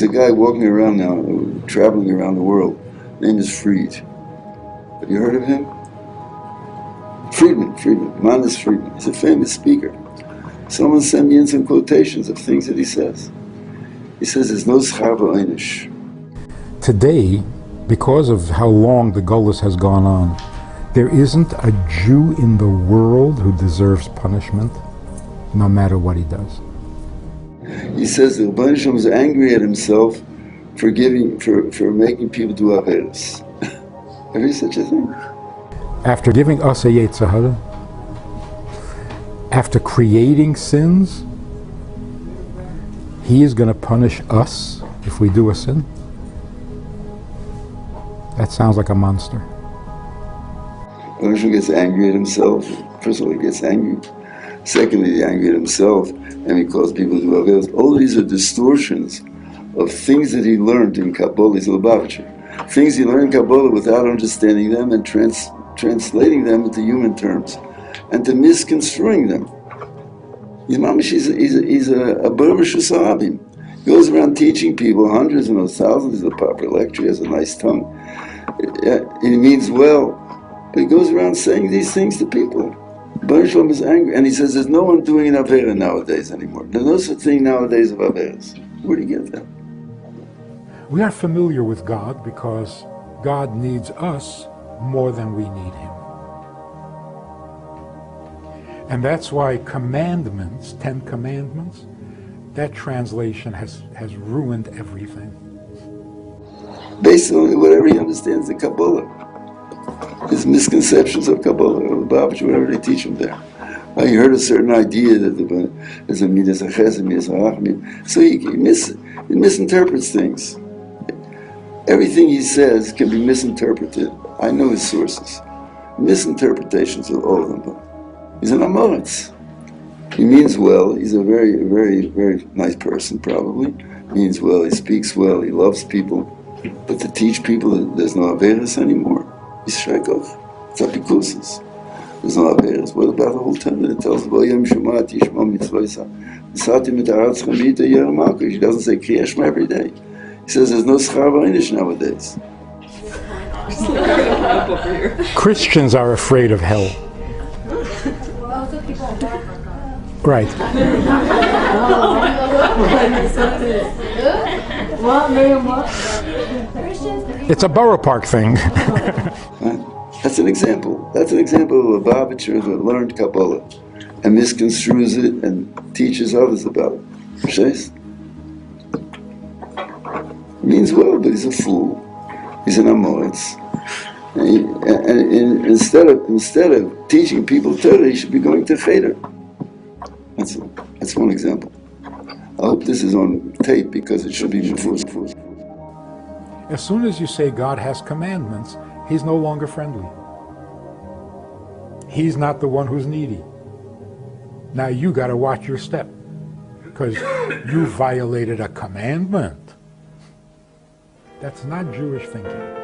There's a guy walking around now, traveling around the world. His name is Fried. Have you heard of him? Friedman, Manis Friedman. He's a famous speaker. Someone sent me in some quotations of things that he says. He says there's no schar v'einish. Today, because of how long the Golus has gone on, there isn't a Jew in the world who deserves punishment, no matter what he does. He says the Rebbeinu Shalom is angry at himself for making people do averos. Have you such a thing? After giving us a Yetzer Hara, after creating sins, he is going to punish us if we do a sin? That sounds like a monster. Rebbeinu gets angry at himself. First of all, he gets angry. Secondly, he's angry at himself, and he calls people to do averos. All these are distortions of things that he learned in Kabbalah. He's a Lubavitcher. Things he learned in Kabbalah without understanding them and translating them into human terms, and to misconstruing them. He's a Burmish Sahabim. He goes around teaching people, hundreds and thousands. He's a popular lecturer. He has a nice tongue. He means well, but he goes around saying these things to people. Rebbeinu Shalom is angry, and he says there's no one doing an avera nowadays anymore. There's no such thing nowadays of averas. Where do you get that? We are familiar with God because God needs us more than we need Him. And that's why commandments, 10 commandments, that translation has ruined everything. Based on whatever he understands in Kabbalah. His misconceptions of Kabbalah, or whatever they teach him there. He heard a certain idea that there's a midas chesed, midas harachmim. So he misinterprets things. Everything he says can be misinterpreted. I know his sources. Misinterpretations of all of them. But he's an Amoritz. He means well. He's a very, very, very nice person, probably. Means well. He speaks well. He loves people. But to teach people that there's no averos anymore, he's shrekov. It's apikusis. There's no averos. What about the whole time that it tells about Yom Shema Tishma Mitzvah? He doesn't say Kriat Shema every day. He says there's no schar v'einish nowadays. Christians are afraid of hell. Right. It's a Borough Park thing. That's an example. That's an example of a Lubavitcher that learned Kabbalah and misconstrues it and teaches others about it. He means well, but he's a fool. He's an Amoritz. And instead of teaching people Torah, he should be going to Cheder. That's one example. I hope this is on tape because it should be before. As soon as you say God has commandments, he's no longer friendly. He's not the one who's needy. Now you got to watch your step because you violated a commandment. That's not Jewish thinking.